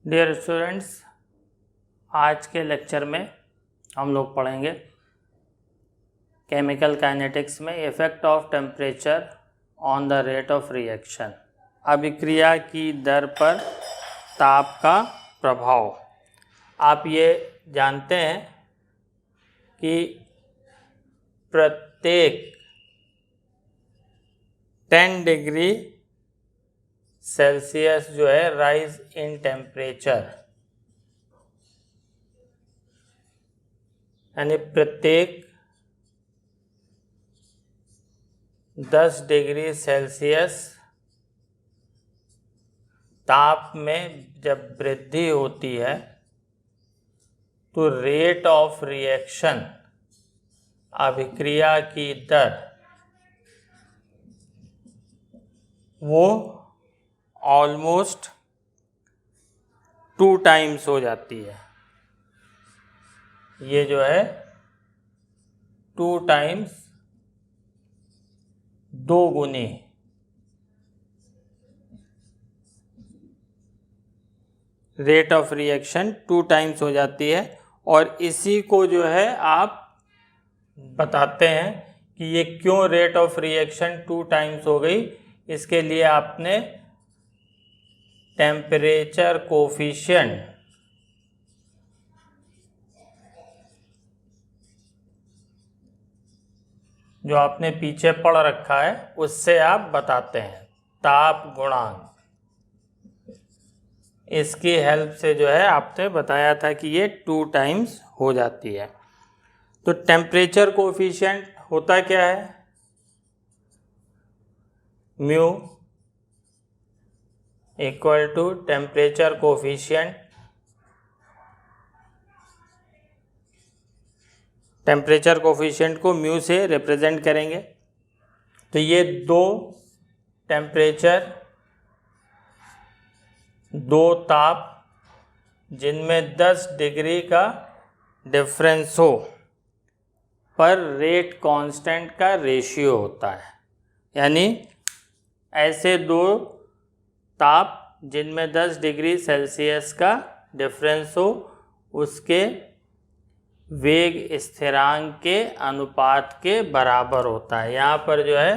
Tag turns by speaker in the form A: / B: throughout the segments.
A: Dear students, आज के lecture में हम लोग पढ़ेंगे केमिकल काइनेटिक्स में effect of temperature on the rate of reaction. अभिक्रिया की दर पर ताप का प्रभाव। आप ये जानते हैं कि प्रत्येक 10 डिग्री सेल्सियस जो है राइज इन टेम्परेचर, यानी प्रत्येक 10 डिग्री सेल्सियस ताप में जब वृद्धि होती है तो रेट ऑफ रिएक्शन, अभिक्रिया की दर, वो ऑलमोस्ट 2 टाइम्स हो जाती है। ये जो है 2 टाइम्स, 2 गुनी रेट ऑफ रिएक्शन 2 टाइम्स हो जाती है। और इसी को जो है आप बताते हैं कि ये क्यों रेट ऑफ रिएक्शन 2 टाइम्स हो गई। इसके लिए आपने टेम्परेचर कोफिशिएंट जो आपने पीछे पढ़ रखा है उससे आप बताते हैं। ताप गुणांक, इसकी हेल्प से जो है आपने बताया था कि ये 2 टाइम्स हो जाती है। तो टेम्परेचर कोफिशिएंट होता क्या है? Mu equal to temperature coefficient. Temperature coefficient को म्यू से रिप्रेजेंट करेंगे। तो ये 2 टेम्परेचर, 2 ताप जिनमें 10 डिग्री का डिफरेंस हो पर रेट कांस्टेंट का रेशियो होता है। यानी ऐसे 2 ताप जिनमें 10 डिग्री सेल्सियस का डिफरेंस हो, उसके वेग स्थिरांक के अनुपात के बराबर होता है। यहाँ पर जो है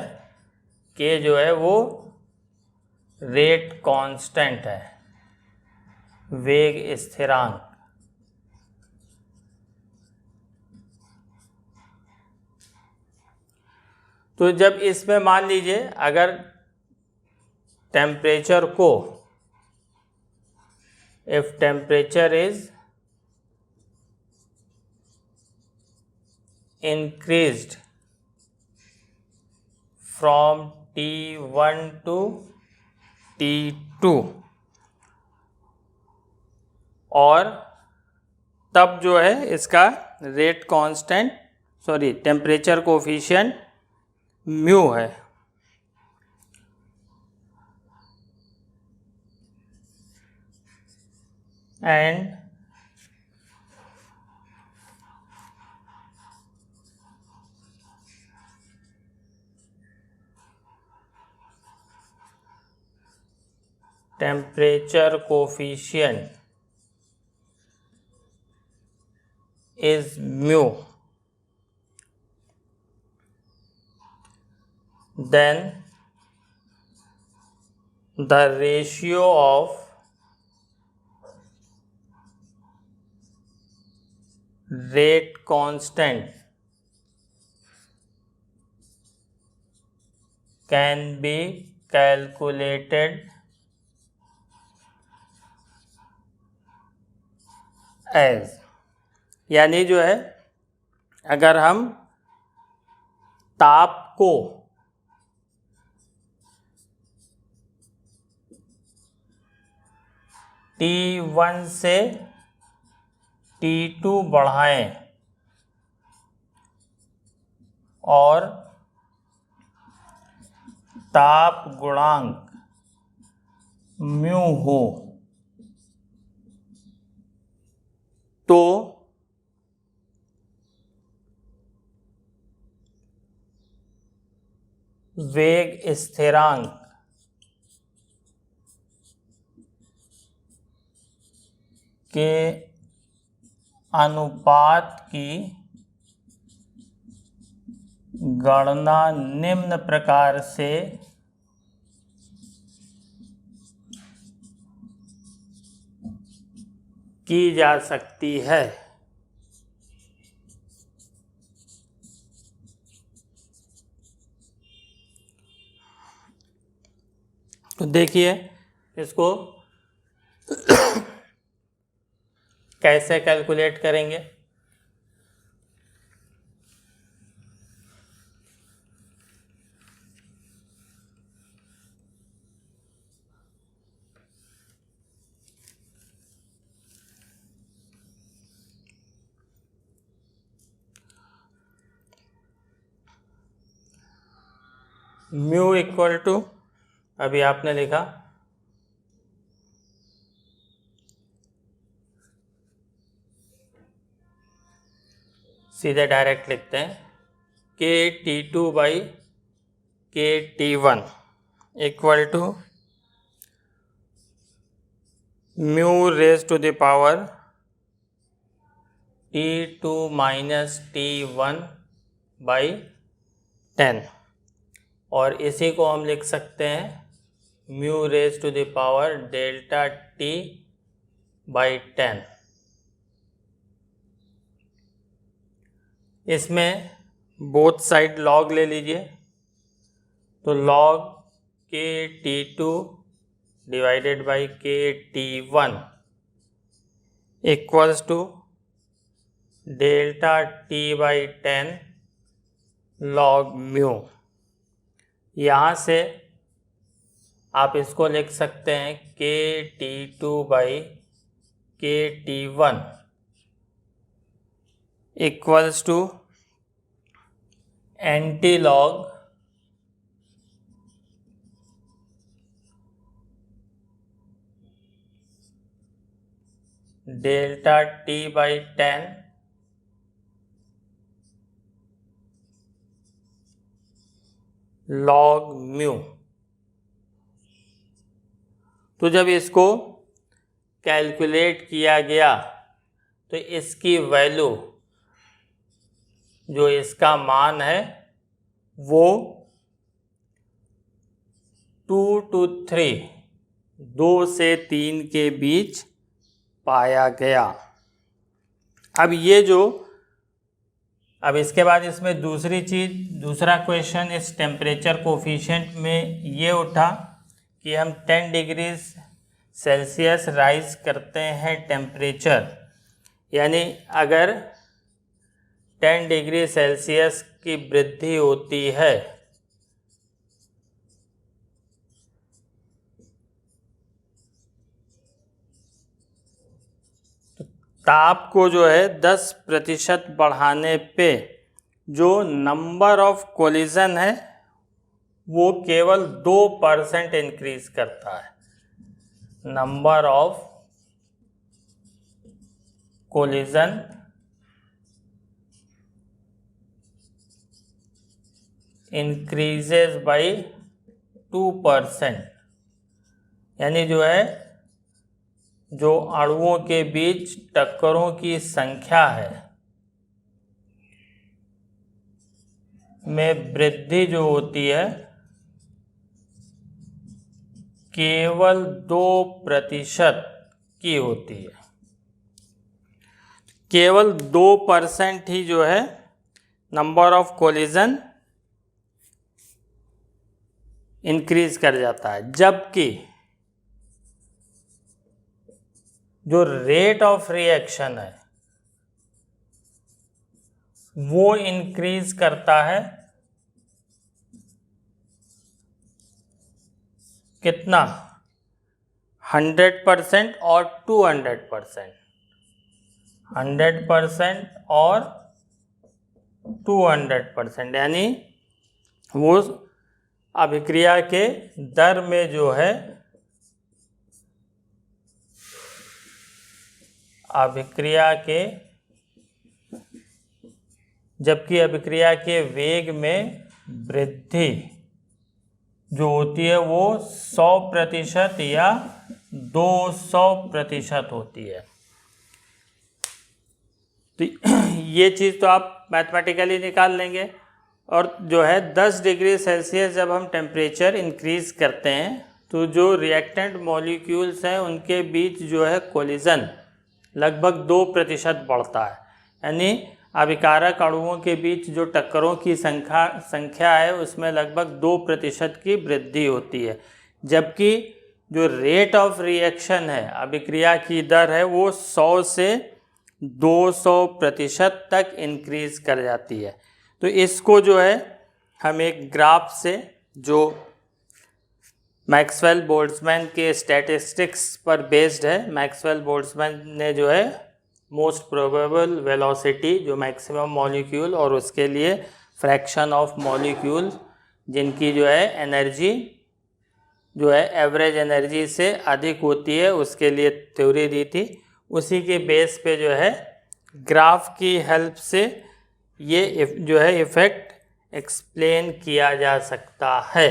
A: के जो है वो रेट कांस्टेंट है, वेग स्थिरांक। तो जब इसमें मान लीजिए अगर टेम्परेचर को, if temperature is increased from T1 to T2, और तब जो है इसका rate constant, temperature coefficient mu है। And temperature coefficient is mu, then the ratio of rate constant can be calculated as, यानी जो है अगर हम ताप को T1 से T2 बढ़ाएं और ताप गुणांक म्यू हो, तो वेग स्थिरांक के अनुपात की गणना निम्न प्रकार से की जा सकती है। तो देखिए इसको कैसे कैलकुलेट करेंगे। म्यू इक्वल टू, अभी आपने लिखा सीधे डायरेक्ट लिखते हैं, के T2 by K T1 equal to mu raise to the power T2 minus T1 by 10, और इसी को हम लिख सकते हैं mu raise to the power delta T by 10। इसमें बोथ साइड लॉग ले लीजिए, तो लॉग के T2 divided by K T1 equals to delta T by 10 log mu. यहाँ से आप इसको लिख सकते हैं के T2 by K T1 equals to anti log delta T by 10 log mu. तो जब इसको कैलकुलेट किया गया तो इसकी वैल्यू, जो इसका मान है, वो 2 to 3, 2 से 3 के बीच पाया गया। अब इसके बाद इसमें दूसरा क्वेश्चन इस टेम्परेचर कोफिशिएंट में ये उठा कि हम 10 डिग्री सेल्सियस राइज करते हैं टेम्परेचर, यानी अगर 10 डिग्री सेल्सियस की वृद्धि होती है तो ताप को जो है 10% बढ़ाने पे जो नंबर ऑफ कोलिजन है वो केवल 2% इंक्रीज करता है। Number of collision increases by 2%, यानी जो है जो अणुओं के बीच टक्करों की संख्या है में वृद्धि जो होती है केवल 2% की होती है। केवल 2% ही जो है नंबर ऑफ कोलिजन इंक्रीज कर जाता है, जबकि जो रेट ऑफ रिएक्शन है वो इंक्रीज करता है कितना, 100% और 200%, 100% और 200%, यानी वो अभिक्रिया के दर में जो है जबकि अभिक्रिया के वेग में वृद्धि जो होती है वो 100% या 200% होती है। तो ये चीज़ तो आप मैथमेटिकली निकाल लेंगे। और जो है 10 डिग्री सेल्सियस जब हम टेम्परेचर इंक्रीज़ करते हैं तो जो रिएक्टेंट मॉलिक्यूल्स हैं उनके बीच जो है कोलिजन लगभग 2% बढ़ता है, यानी अभिकारक अणुओं के बीच जो टक्करों की संख्या है उसमें लगभग 2% की वृद्धि होती है। जबकि जो रेट ऑफ रिएक्शन है, अभिक्रिया की दर है, वो 100 से 200% तक इंक्रीज कर जाती है। तो इसको जो है हम एक ग्राफ से, जो मैक्सवेल बोल्ट्जमैन के स्टैटिस्टिक्स पर बेस्ड है, मैक्सवेल बोल्ट्जमैन ने जो है मोस्ट प्रोबेबल वेलोसिटी, जो मैक्सिमम मॉलिक्यूल और उसके लिए फ्रैक्शन ऑफ मॉलिक्यूल जिनकी जो है एनर्जी जो है एवरेज एनर्जी से अधिक होती है, उसके लिए थ्योरी दी थी। उसी के बेस पे जो है ग्राफ की हेल्प से ये जो है इफ़ेक्ट एक्सप्लेन किया जा सकता है।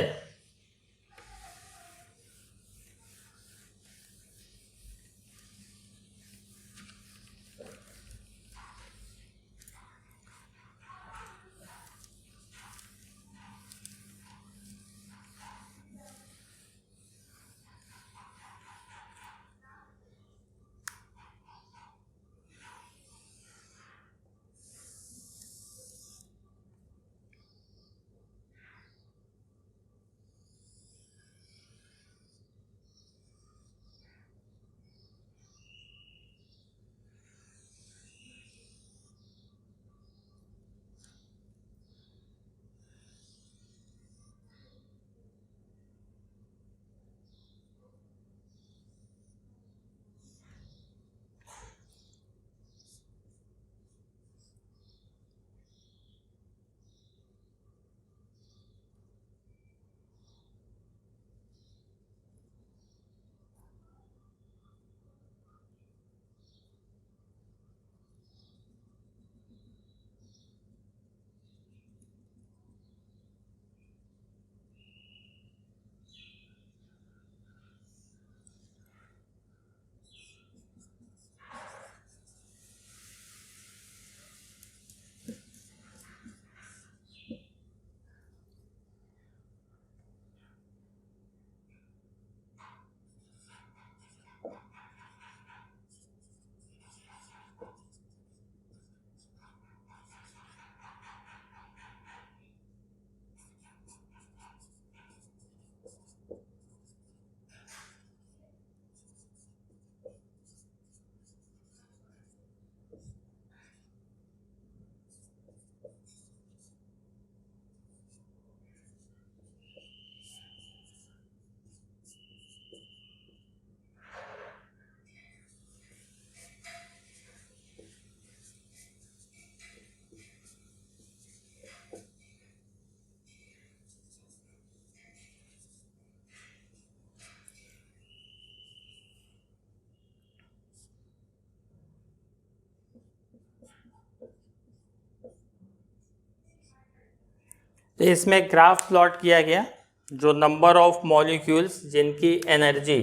A: तो इसमें ग्राफ प्लॉट किया गया, जो नंबर ऑफ मॉलिक्यूल्स जिनकी energy,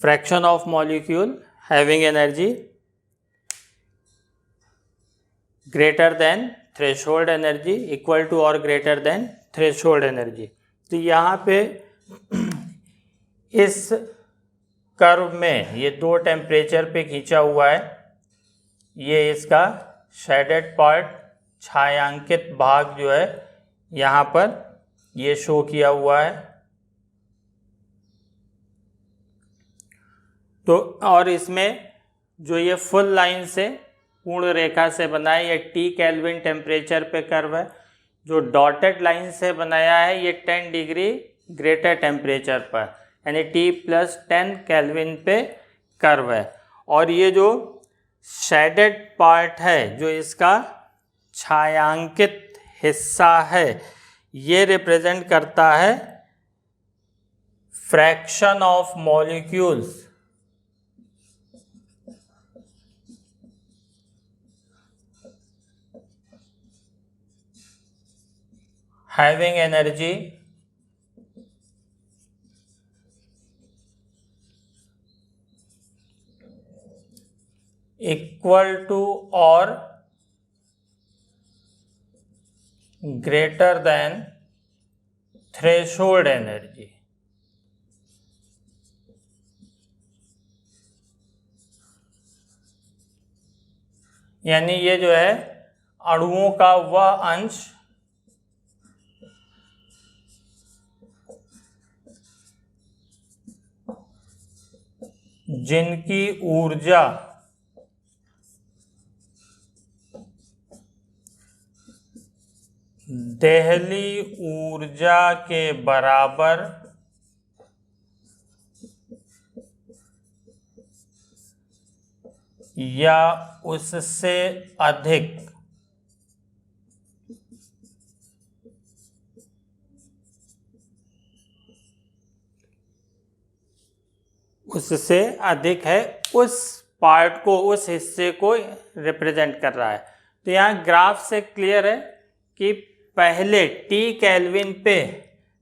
A: fraction of molecule having energy greater than threshold energy equal to और ग्रेटर देन थ्रेशोल्ड एनर्जी। तो यहाँ पे इस कर्व में ये दो टेम्परेचर पे खींचा हुआ है। ये इसका शेडेड पार्ट, छायांकित भाग जो है यहाँ पर ये शो किया हुआ है। तो और इसमें जो ये फुल लाइन से पूर्ण रेखा से बना है, ये T केल्विन टेम्परेचर पे कर्व है। जो डॉटेड लाइन से बनाया है ये 10 डिग्री ग्रेटर टेम्परेचर पर, यानी T+10 केल्विन पे कर्व है। और ये जो शेडेड पार्ट है, जो इसका छायांकित हिस्सा है, ये रिप्रेजेंट करता है fraction of molecules having energy equal to और ग्रेटर देन थ्रेशोल्ड एनर्जी। यानी ये जो है अणुओं का वह अंश जिनकी ऊर्जा देहली ऊर्जा के बराबर या उससे अधिक है, उस पार्ट को, उस हिस्से को रिप्रेजेंट कर रहा है। तो यहाँ ग्राफ से क्लियर है कि पहले T केल्विन पे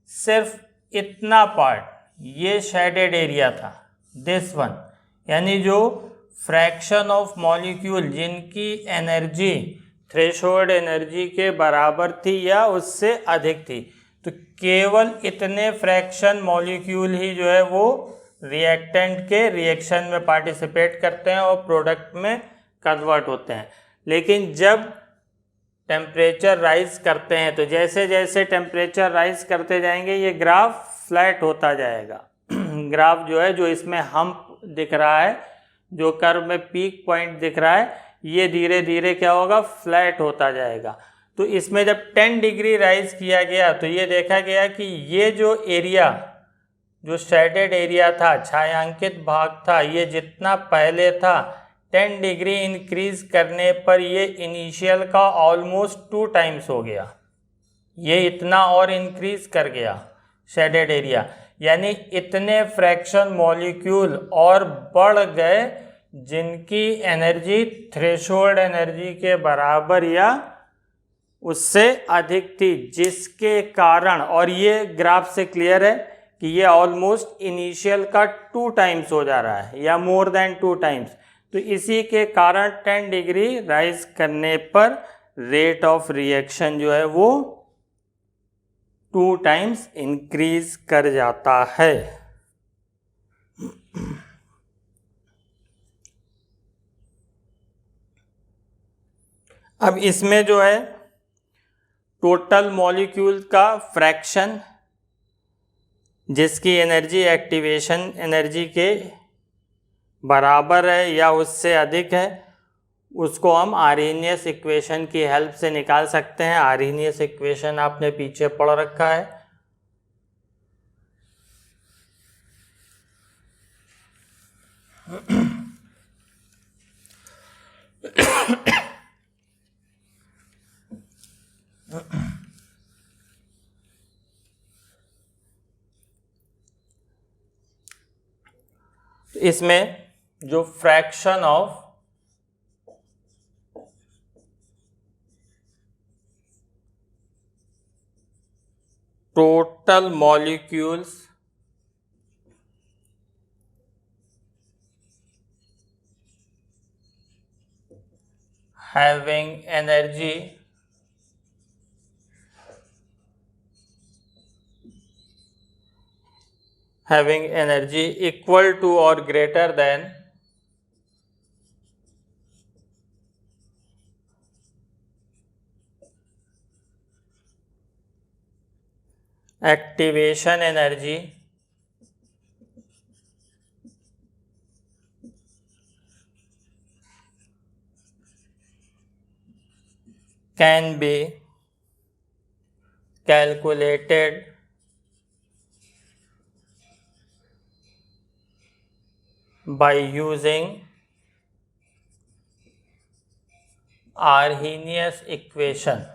A: सिर्फ इतना पार्ट, ये शेडेड एरिया था, दिस वन, यानी जो फ्रैक्शन ऑफ मॉलिक्यूल जिनकी एनर्जी थ्रेशोल्ड एनर्जी के बराबर थी या उससे अधिक थी, तो केवल इतने फ्रैक्शन मॉलिक्यूल ही जो है वो रिएक्टेंट के रिएक्शन में पार्टिसिपेट करते हैं और प्रोडक्ट में कन्वर्ट होते हैं। लेकिन जब टेम्परेचर राइज करते हैं तो जैसे जैसे टेम्परेचर राइज करते जाएंगे ये ग्राफ फ्लैट होता जाएगा। ग्राफ जो है, जो इसमें हम्प दिख रहा है, जो कर्व में पीक पॉइंट दिख रहा है, ये धीरे धीरे क्या होगा, फ्लैट होता जाएगा। तो इसमें जब 10 डिग्री राइज किया गया तो ये देखा गया कि ये जो एरिया, जो शेडेड एरिया था, छायांकित भाग था, ये जितना पहले था 10 डिग्री इंक्रीज करने पर ये इनिशियल का ऑलमोस्ट 2 टाइम्स हो गया। ये इतना और इंक्रीज कर गया शेडेड एरिया, यानी इतने फ्रैक्शन मॉलिक्यूल और बढ़ गए जिनकी एनर्जी थ्रेशोल्ड एनर्जी के बराबर या उससे अधिक थी, जिसके कारण, और ये ग्राफ से क्लियर है कि ये ऑलमोस्ट इनिशियल का 2 टाइम्स हो जा रहा है या मोर देन 2 टाइम्स। तो इसी के कारण 10 डिग्री राइज करने पर रेट ऑफ रिएक्शन जो है वो 2 टाइम्स इंक्रीज कर जाता है। अब इसमें जो है टोटल मॉलिक्यूल का फ्रैक्शन जिसकी एनर्जी एक्टिवेशन एनर्जी के बराबर है या उससे अधिक है, उसको हम आर्हेनियस इक्वेशन की हेल्प से निकाल सकते हैं। आर्हेनियस इक्वेशन आपने पीछे पढ़ रखा है। इसमें जो fraction of total molecules having energy equal to or greater than activation energy can be calculated by using Arrhenius equation।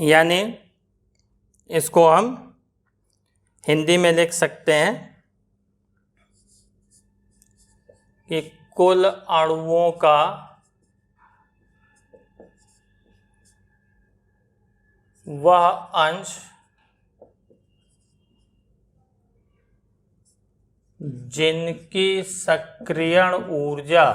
A: यानी इसको हम हिंदी में लिख सकते हैं कि कुल अणुओं का वह अंश जिनकी सक्रियण ऊर्जा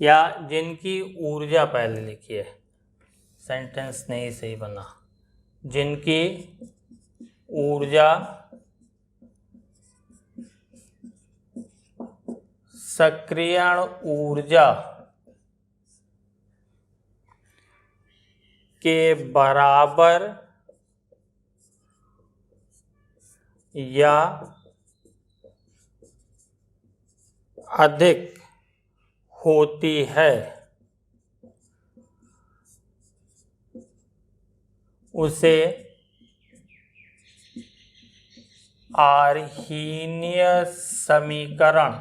A: या जिनकी ऊर्जा, पहले लिखिए, सेंटेंस नहीं सही बना, जिनकी ऊर्जा सक्रियण ऊर्जा के बराबर या अधिक होती है, उसे आर्हीनीय समीकरण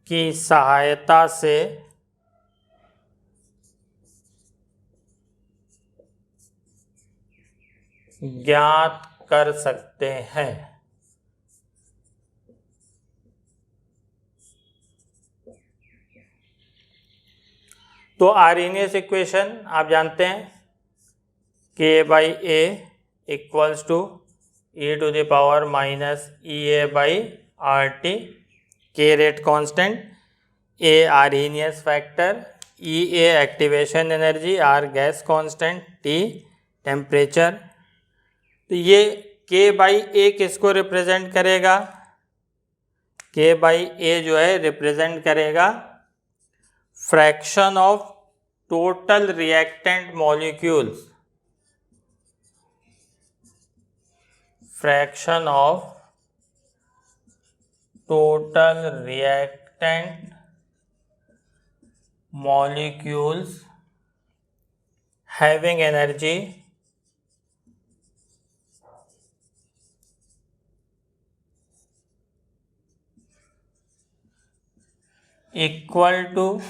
A: की सहायता से ज्ञात कर सकते हैं। तो आर्हीनियस इक्वेशन आप जानते हैं, K/A equals to e⁻⁻⁸ K rate constant, A Arrhenius factor, E activation energy, R gas constant, T temperature. तो ये K/A किसको रिप्रेजेंट करेगा? K/A जो है रिप्रेजेंट करेगा fraction of total reactant molecules, fraction of total reactant molecules having energy equal to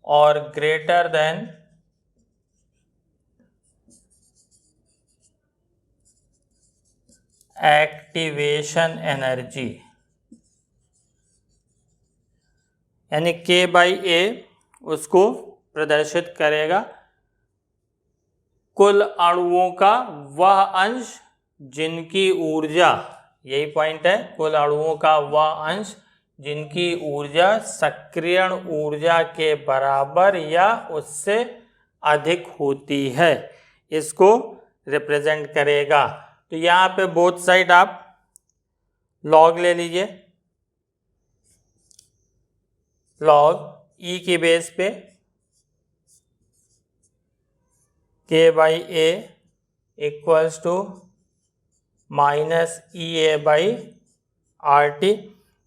A: और greater than activation energy, यानी K/A उसको प्रदर्शित करेगा कुल अणुओं का वह अंश जिनकी ऊर्जा, यही पॉइंट है, कुल अणुओं का वह अंश जिनकी ऊर्जा सक्रियण ऊर्जा के बराबर या उससे अधिक होती है, इसको रिप्रेजेंट करेगा। तो यहाँ पे बोथ साइड आप लॉग ले लीजिए, लॉग E की बेस पे K/A इक्वल्स टू -EA/RT।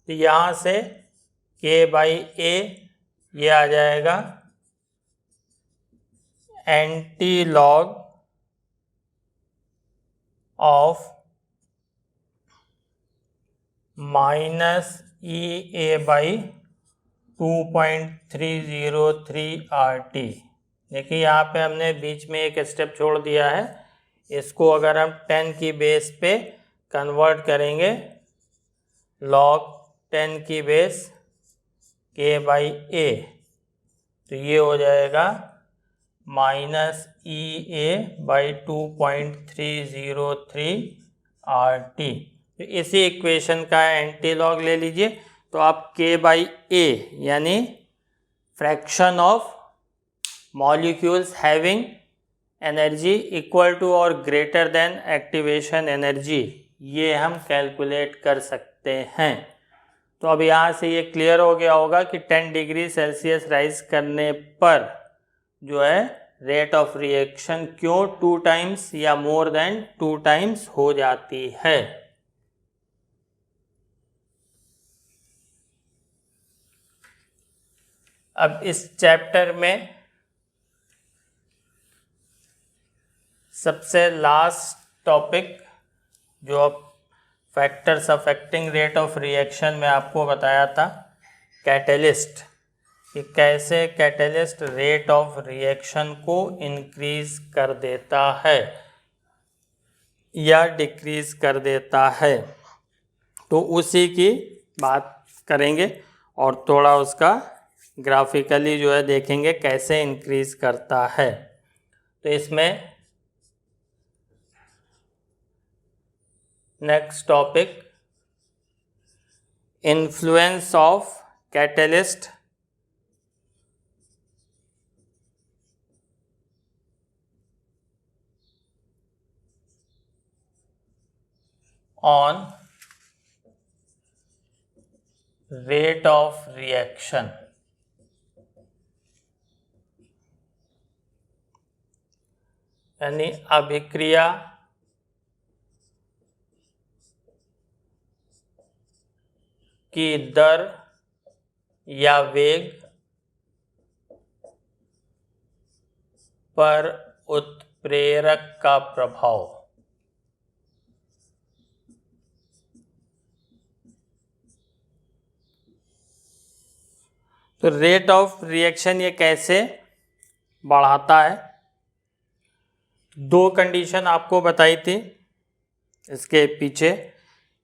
A: तो यहाँ से K/A ये आ जाएगा एंटी लॉग ऑफ -EA/2.303RT। देखिए यहाँ पे हमने बीच में एक स्टेप छोड़ दिया है, इसको अगर हम 10 की बेस पे कन्वर्ट करेंगे, लॉग 10 की बेस K/A, तो ये हो जाएगा -EA/2.303RT। तो इसी इक्वेशन का एंटी लॉग ले लीजिए, तो आप K/A यानी fraction of molecules having energy equal to और ग्रेटर देन एक्टिवेशन एनर्जी, ये हम कैलकुलेट कर सकते हैं। तो अब यहाँ से ये क्लियर हो गया होगा कि 10 डिग्री सेल्सियस राइज करने पर जो है रेट ऑफ रिएक्शन क्यों 2 टाइम्स या मोर देन 2 टाइम्स हो जाती है। अब इस चैप्टर में सबसे लास्ट टॉपिक जो factors affecting rate of reaction में आपको बताया था, कैटेलिस्ट, कि कैसे कैटेलिस्ट रेट ऑफ रिएक्शन को इंक्रीज कर देता है। या डिक्रीज कर देता है। तो उसी की बात करेंगे और थोड़ा उसका ग्राफिकली जो है देखेंगे कैसे इंक्रीज करता है। तो इसमें next topic, influence of catalyst on rate of reaction. यानी अभिक्रिया की दर या वेग पर उत्प्रेरक का प्रभाव। तो रेट ऑफ रिएक्शन ये कैसे बढ़ाता है? दो कंडीशन आपको बताई थी इसके पीछे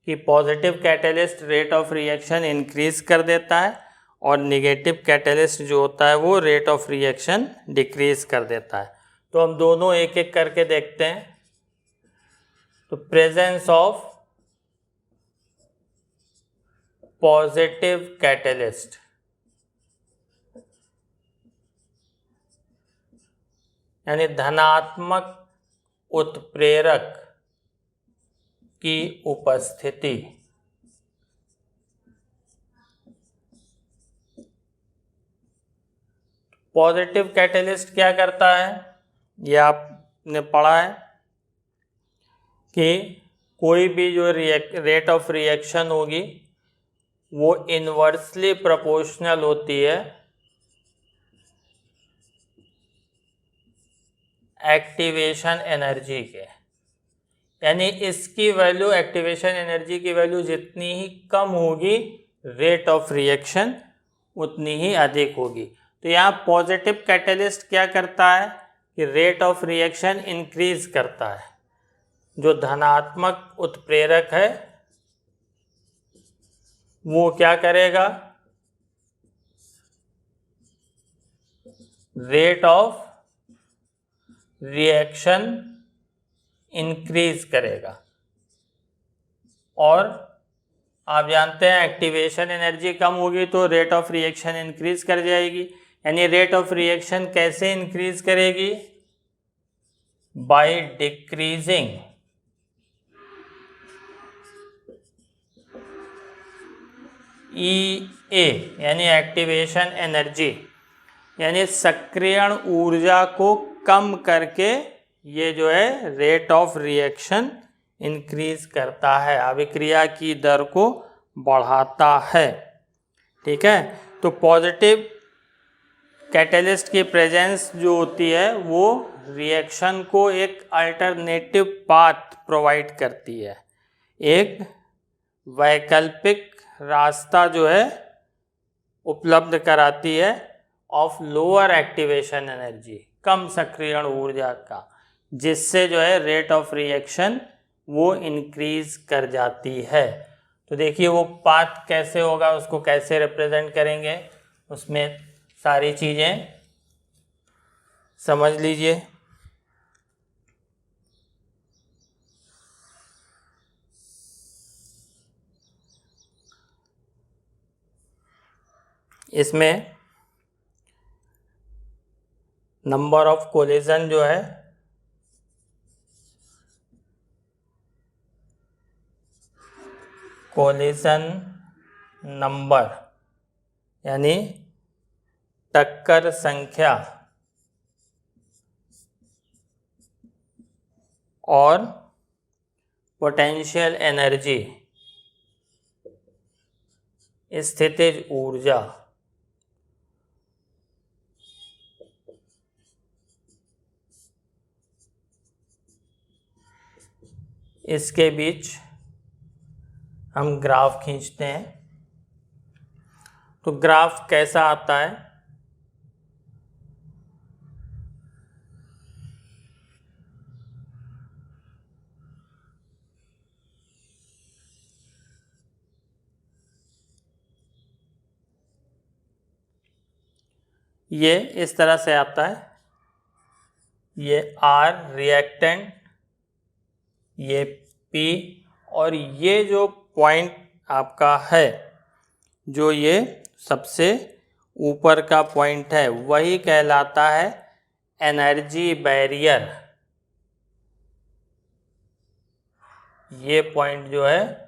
A: कि positive catalyst rate of reaction increase कर देता है और निगेटिव कैटलिस्ट जो होता है वो रेट ऑफ रिएक्शन डिक्रीज कर देता है। तो हम दोनों एक एक करके देखते हैं। तो प्रेजेंस ऑफ पॉजिटिव कैटलिस्ट, यानी धनात्मक उत्प्रेरक की उपस्थिति। पॉजिटिव कैटलिस्ट क्या करता है, ये आपने पढ़ा है कि कोई भी जो रेट ऑफ रिएक्शन होगी वो इनवर्सली प्रोपोर्शनल होती है एक्टिवेशन एनर्जी के। यानी इसकी वैल्यू, एक्टिवेशन एनर्जी की वैल्यू जितनी ही कम होगी रेट ऑफ रिएक्शन उतनी ही अधिक होगी। तो यहाँ पॉजिटिव कैटलिस्ट क्या करता है कि रेट ऑफ रिएक्शन इंक्रीज करता है। जो धनात्मक उत्प्रेरक है वो क्या करेगा, रेट ऑफ रिएक्शन इंक्रीज करेगा। और आप जानते हैं एक्टिवेशन एनर्जी कम होगी तो रेट ऑफ रिएक्शन इंक्रीज कर जाएगी। यानी रेट ऑफ रिएक्शन कैसे इंक्रीज करेगी, बाय डिक्रीजिंग EA यानी एक्टिवेशन एनर्जी, यानी सक्रियण ऊर्जा को कम करके ये जो है रेट ऑफ रिएक्शन इंक्रीज करता है, अभिक्रिया की दर को बढ़ाता है। ठीक है, तो पॉजिटिव कैटलिस्ट की प्रेजेंस जो होती है वो रिएक्शन को एक अल्टरनेटिव पाथ प्रोवाइड करती है, एक वैकल्पिक रास्ता जो है उपलब्ध कराती है ऑफ लोअर एक्टिवेशन एनर्जी, कम सक्रियण ऊर्जा का, जिससे जो है रेट ऑफ रिएक्शन वो इंक्रीज कर जाती है। तो देखिए वो पाथ कैसे होगा, उसको कैसे रिप्रेजेंट करेंगे, उसमें सारी चीज़ें समझ लीजिए। इसमें नंबर ऑफ कोलिजन जो है कोलिजन नंबर यानी टक्कर संख्या और पोटेंशियल एनर्जी स्थितिज ऊर्जा, इसके बीच हम ग्राफ खींचते हैं। तो ग्राफ कैसा आता है, ये इस तरह से आता है, ये R रिएक्टेंट, ये P, और ये जो पॉइंट आपका है, जो ये सबसे ऊपर का पॉइंट है, वही कहलाता है एनर्जी बैरियर। ये पॉइंट जो है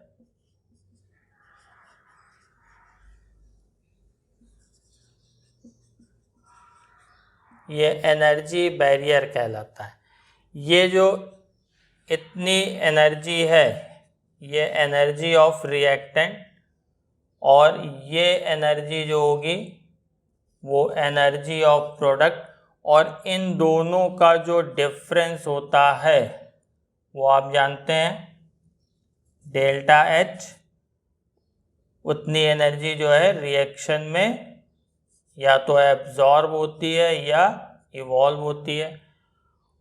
A: ये एनर्जी बैरियर कहलाता है। ये जो इतनी एनर्जी है, ये एनर्जी ऑफ रिएक्टेंट, और ये एनर्जी जो होगी वो एनर्जी ऑफ प्रोडक्ट, और इन दोनों का जो डिफरेंस होता है वो आप जानते हैं डेल्टा H। उतनी एनर्जी जो है रिएक्शन में या तो एब्जॉर्ब होती है या इवॉल्व होती है,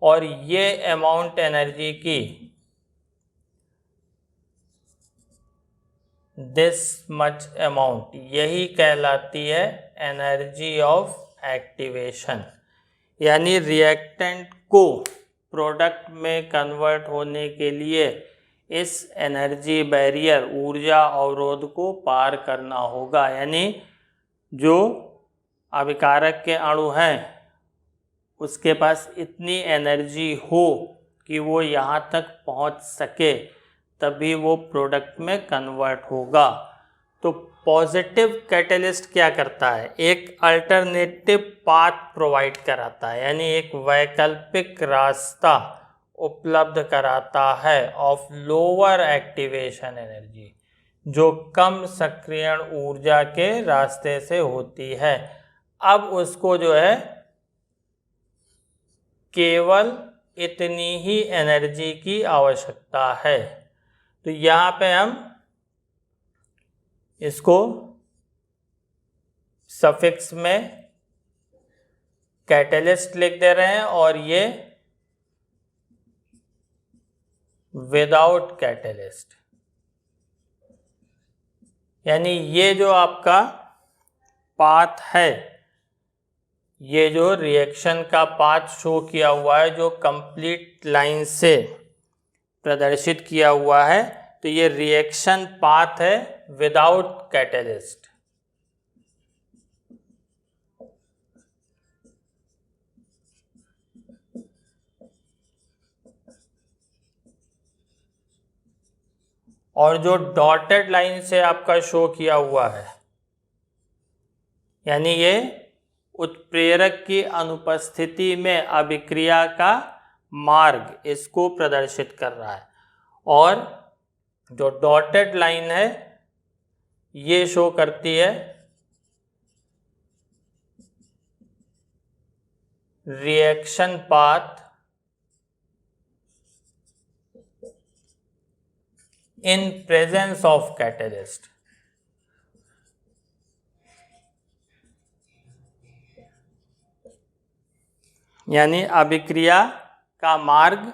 A: और ये अमाउंट एनर्जी की, दिस मच अमाउंट, यही कहलाती है एनर्जी ऑफ एक्टिवेशन। यानी रिएक्टेंट को प्रोडक्ट में कन्वर्ट होने के लिए इस एनर्जी बैरियर, ऊर्जा अवरोध को पार करना होगा। यानी जो अभिकारक के अणु हैं उसके पास इतनी एनर्जी हो कि वो यहाँ तक पहुँच सके, तभी वो प्रोडक्ट में कन्वर्ट होगा। तो पॉजिटिव कैटलिस्ट क्या करता है? एक अल्टरनेटिव पाथ प्रोवाइड कराता है, यानी एक वैकल्पिक रास्ता उपलब्ध कराता है ऑफ लोअर एक्टिवेशन एनर्जी, जो कम सक्रियण ऊर्जा के रास्ते से होती है। अब उसको जो है केवल इतनी ही एनर्जी की आवश्यकता है। तो यहाँ पे हम इसको सफिक्स में कैटलिस्ट लिख दे रहे हैं, और ये विदाउट कैटलिस्ट। यानी ये जो आपका पाथ है, ये जो रिएक्शन का पाथ शो किया हुआ है, जो कंप्लीट लाइन से प्रदर्शित किया हुआ है, तो ये रिएक्शन पाथ है विदाउट कैटलिस्ट। और जो डॉटेड लाइन से आपका शो किया हुआ है, यानी ये उत्प्रेरक की अनुपस्थिति में अभिक्रिया का मार्ग, इसको प्रदर्शित कर रहा है। और जो डॉटेड लाइन है ये शो करती है reaction path in presence of catalyst. यानी अभिक्रिया का मार्ग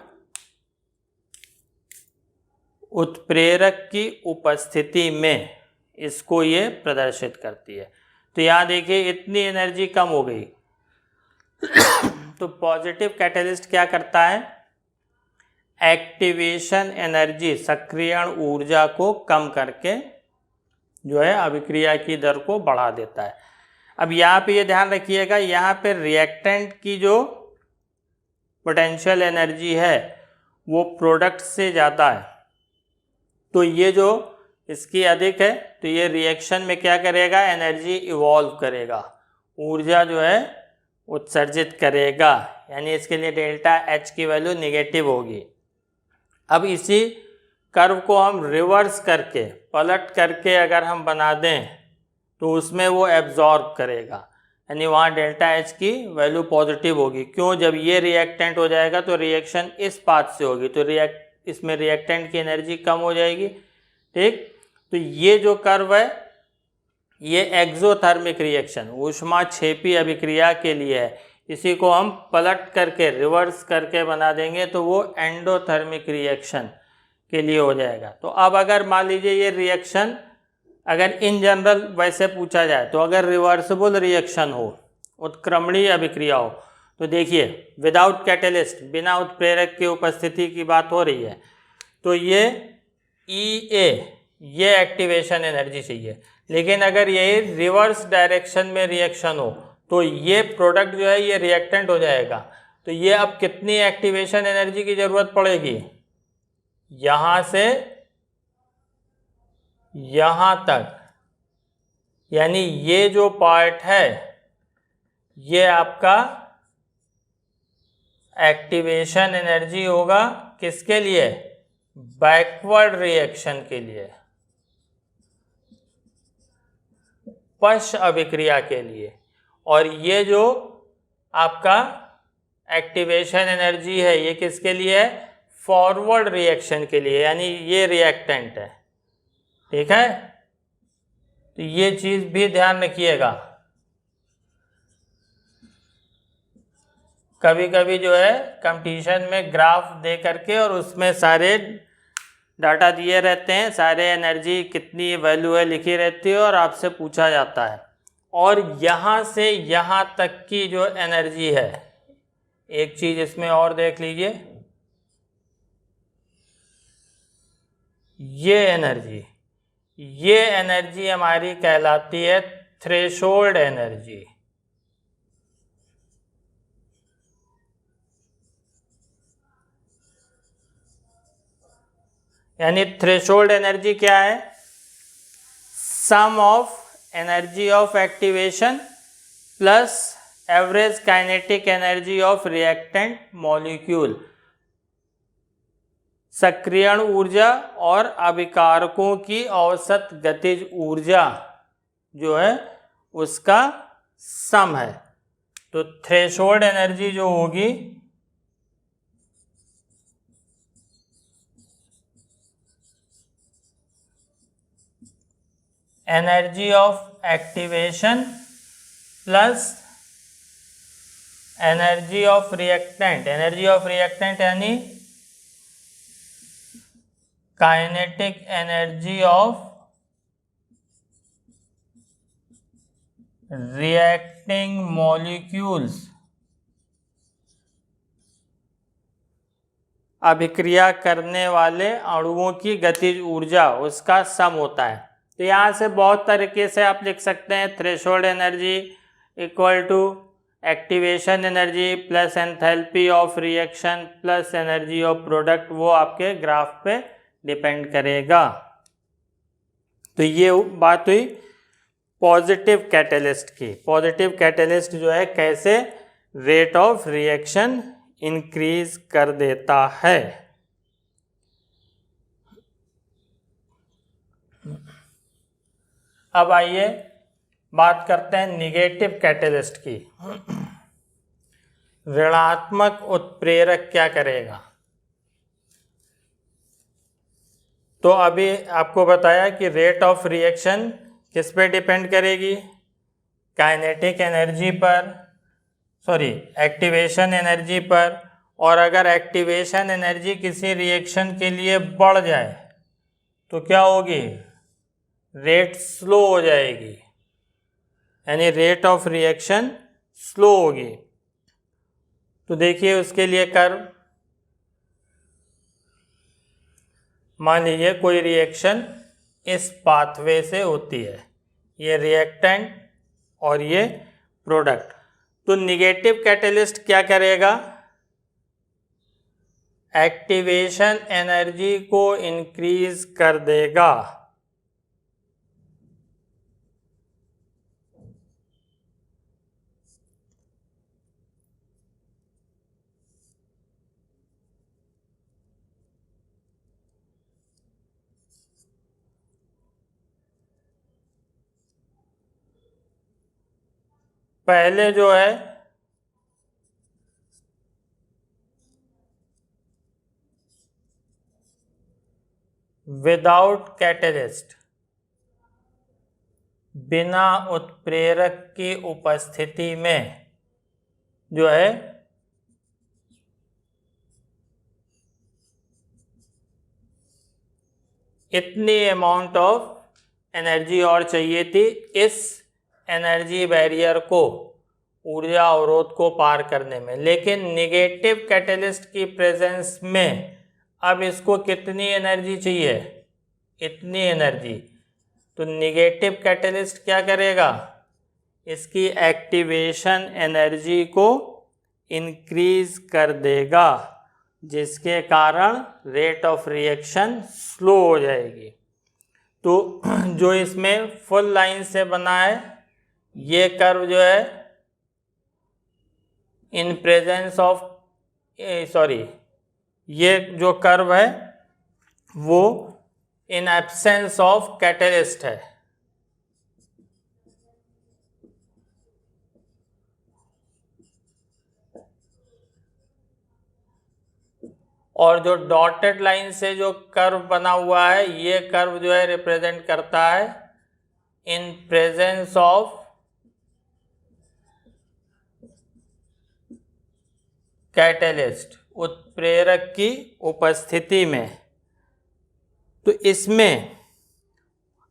A: उत्प्रेरक की उपस्थिति में, इसको ये प्रदर्शित करती है। तो यहाँ देखिए इतनी एनर्जी कम हो गई। तो पॉजिटिव कैटलिस्ट क्या करता है? एक्टिवेशन एनर्जी, सक्रियण ऊर्जा को कम करके जो है अभिक्रिया की दर को बढ़ा देता है। अब यहाँ पे ये ध्यान रखिएगा, यहाँ पे रिएक्टेंट की जो पोटेंशियल एनर्जी है वो प्रोडक्ट से ज़्यादा है, तो ये जो इसकी अधिक है, तो ये रिएक्शन में क्या करेगा? एनर्जी इवॉल्व करेगा, ऊर्जा जो है उत्सर्जित करेगा। यानी इसके लिए डेल्टा H की वैल्यू नेगेटिव होगी। अब इसी कर्व को हम रिवर्स करके, पलट करके अगर हम बना दें तो उसमें वो एब्जॉर्ब करेगा, यानी वहाँ डेल्टा H की वैल्यू पॉजिटिव होगी। क्यों? जब ये रिएक्टेंट हो जाएगा तो रिएक्शन इस पाथ से होगी, तो इसमें रिएक्टेंट की एनर्जी कम हो जाएगी। ठीक, तो ये जो कर्व है ये एक्सोथर्मिक रिएक्शन, ऊष्माक्षेपी अभिक्रिया के लिए है। इसी को हम पलट करके, रिवर्स करके बना देंगे तो वो एंडोथर्मिक रिएक्शन के लिए हो जाएगा। तो अब अगर मान लीजिए ये रिएक्शन अगर इन जनरल वैसे पूछा जाए, तो अगर रिवर्सिबल रिएक्शन हो उत्क्रमणीय अभिक्रियाओं। तो देखिए विदाउट कैटेलिस्ट, बिना उत्प्रेरक की उपस्थिति की बात हो रही है, तो ये EA ये एक्टिवेशन एनर्जी चाहिए। लेकिन अगर ये रिवर्स डायरेक्शन में रिएक्शन हो तो ये प्रोडक्ट जो है ये रिएक्टेंट हो जाएगा। तो ये अब कितनी एक्टिवेशन एनर्जी की ज़रूरत पड़ेगी, यहाँ से यहाँ तक, यानी ये जो पार्ट है ये आपका एक्टिवेशन एनर्जी होगा किसके लिए, बैकवर्ड रिएक्शन के लिए, पश्च अभिक्रिया के लिए। और ये जो आपका एक्टिवेशन एनर्जी है ये किसके लिए है, फॉरवर्ड रिएक्शन के लिए, यानी ये रिएक्टेंट है। ठीक है, तो ये चीज भी ध्यान रखिएगा। कभी कभी जो है कंपटीशन में ग्राफ दे करके और उसमें सारे डाटा दिए रहते हैं, सारे एनर्जी कितनी वैल्यू है लिखी रहती है और आपसे पूछा जाता है। और यहाँ से यहाँ तक की जो एनर्जी है, एक चीज इसमें और देख लीजिए, ये एनर्जी हमारी कहलाती है थ्रेशोल्ड एनर्जी। यानी थ्रेशोल्ड एनर्जी क्या है, sum of energy of activation plus average kinetic energy of reactant molecule. सक्रियण ऊर्जा और अभिकारकों की औसत गतिज ऊर्जा जो है उसका सम है। तो थ्रेशोल्ड एनर्जी जो होगी energy of activation plus energy of reactant, energy of reactant यानी kinetic energy of reacting molecules, अभिक्रिया करने वाले अणुओं की गतिज ऊर्जा उसका सम होता है। तो यहाँ से बहुत तरीके से आप लिख सकते हैं, threshold energy equal to activation energy plus enthalpy of reaction plus energy of product, वो आपके ग्राफ पे डिपेंड करेगा। तो ये बात हुई पॉजिटिव कैटेलिस्ट की। पॉजिटिव कैटेलिस्ट जो है कैसे रेट ऑफ रिएक्शन इंक्रीज कर देता है। अब आइए बात करते हैं निगेटिव कैटेलिस्ट की। ऋणात्मक उत्प्रेरक क्या करेगा। तो अभी आपको बताया कि रेट ऑफ रिएक्शन किस पे डिपेंड करेगी, काइनेटिक एनर्जी पर, सॉरी एक्टिवेशन एनर्जी पर। और अगर एक्टिवेशन एनर्जी किसी रिएक्शन के लिए बढ़ जाए तो क्या होगी, रेट स्लो हो जाएगी, यानी रेट ऑफ रिएक्शन स्लो होगी। तो देखिए उसके लिए कर्व, मान लीजिए कोई रिएक्शन इस पाथवे से होती है, ये रिएक्टेंट और ये प्रोडक्ट। तो निगेटिव कैटेलिस्ट क्या करेगा, एक्टिवेशन एनर्जी को इंक्रीज कर देगा। पहले जो है विदाउट कैटेलिस्ट, बिना उत्प्रेरक की उपस्थिति में जो है इतनी अमाउंट ऑफ एनर्जी और चाहिए थी इस एनर्जी बैरियर को ऊर्जा अवरोध को पार करने में। लेकिन निगेटिव कैटलिस्ट की प्रेजेंस में अब इसको कितनी एनर्जी चाहिए, इतनी एनर्जी। तो निगेटिव कैटलिस्ट क्या करेगा, इसकी एक्टिवेशन एनर्जी को इंक्रीज कर देगा, जिसके कारण रेट ऑफ रिएक्शन स्लो हो जाएगी। तो जो इसमें फुल लाइन से बना है ये कर्व जो है इन प्रेजेंस ऑफ ये जो कर्व है वो इन एब्सेंस ऑफ कैटलिस्ट है। और जो डॉटेड लाइन से जो कर्व बना हुआ है ये कर्व जो है रिप्रेजेंट करता है इन प्रेजेंस ऑफ कैटलिस्ट, उत्प्रेरक की उपस्थिति में। तो इसमें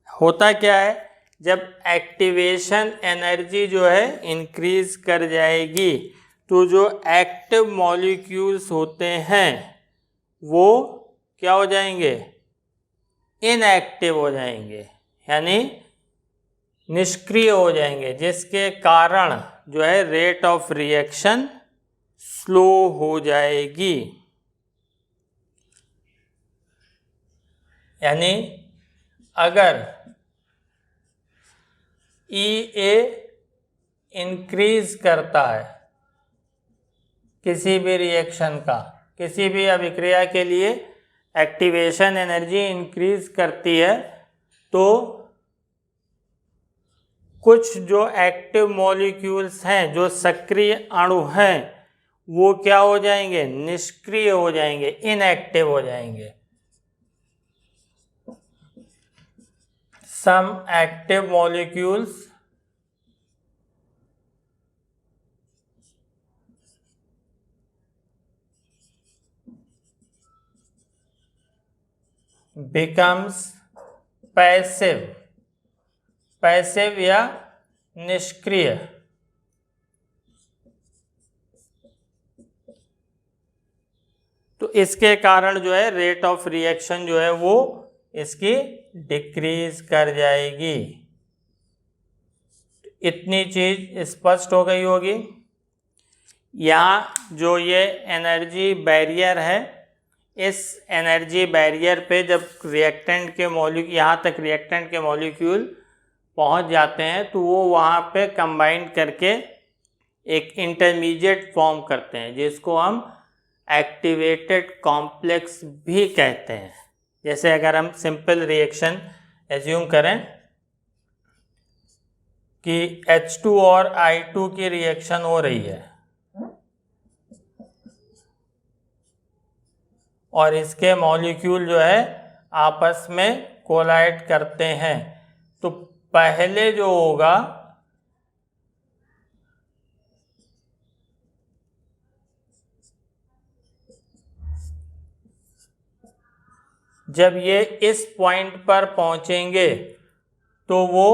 A: होता क्या है, जब एक्टिवेशन एनर्जी जो है इंक्रीज कर जाएगी तो जो एक्टिव मॉलिक्यूल्स होते हैं वो क्या हो जाएंगे, इनएक्टिव हो जाएंगे, यानी निष्क्रिय हो जाएंगे, जिसके कारण जो है रेट ऑफ रिएक्शन स्लो हो जाएगी। यानी अगर EA इंक्रीज करता है किसी भी रिएक्शन का, किसी भी अभिक्रिया के लिए एक्टिवेशन एनर्जी इंक्रीज करती है तो कुछ जो एक्टिव मॉलिक्यूल्स हैं, जो सक्रिय अणु हैं, वो क्या हो जाएंगे, निष्क्रिय हो जाएंगे, इनएक्टिव हो जाएंगे। Some active molecules becomes passive या निष्क्रिय। तो इसके कारण जो है रेट ऑफ रिएक्शन जो है वो इसकी डिक्रीज कर जाएगी। इतनी चीज स्पष्ट हो गई होगी। यहाँ जो ये एनर्जी बैरियर है, इस एनर्जी बैरियर पे जब रिएक्टेंट के मॉलिक्यूल, यहाँ तक रिएक्टेंट के मॉलिक्यूल पहुँच जाते हैं तो वो वहाँ पे कंबाइन करके एक इंटरमीडिएट फॉर्म करते हैं, जिसको हम एक्टिवेटेड कॉम्प्लेक्स भी कहते हैं। जैसे अगर हम सिंपल रिएक्शन एज्यूम करें कि H2 और I2 की रिएक्शन हो रही है और इसके मॉलिक्यूल जो है आपस में कोलाइड करते हैं, तो पहले जो होगा जब ये इस पॉइंट पर पहुंचेंगे तो वो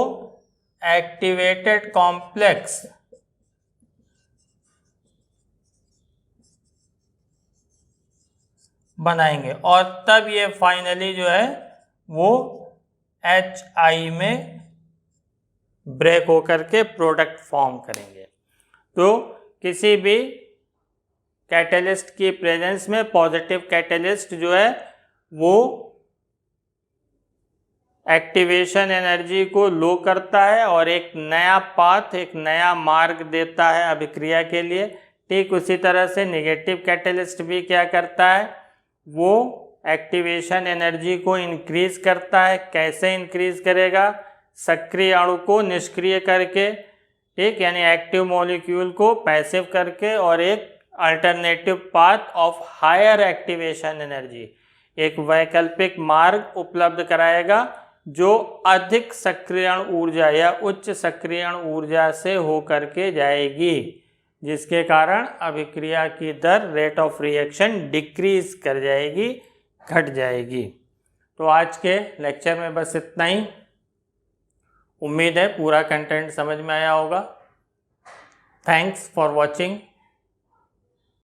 A: एक्टिवेटेड कॉम्प्लेक्स बनाएंगे और तब ये फाइनली जो है वो HI में ब्रेक होकर के प्रोडक्ट फॉर्म करेंगे। तो किसी भी कैटलिस्ट की प्रेजेंस में पॉजिटिव कैटलिस्ट जो है वो एक्टिवेशन एनर्जी को लो करता है और एक नया पाथ, एक नया मार्ग देता है अभिक्रिया के लिए। ठीक उसी तरह से निगेटिव कैटलिस्ट भी क्या करता है, वो एक्टिवेशन एनर्जी को इंक्रीज करता है। कैसे इंक्रीज करेगा, सक्रिय अणु को निष्क्रिय करके, ठीक, यानी एक्टिव मॉलिक्यूल को पैसिव करके और एक alternative path of higher activation energy, एक वैकल्पिक मार्ग उपलब्ध कराएगा जो अधिक सक्रियण ऊर्जा या उच्च सक्रियण ऊर्जा से होकर के जाएगी, जिसके कारण अभिक्रिया की दर, रेट ऑफ रिएक्शन डिक्रीज कर जाएगी, घट जाएगी। तो आज के लेक्चर में बस इतना ही। उम्मीद है पूरा कंटेंट समझ में आया होगा। Thanks for watching.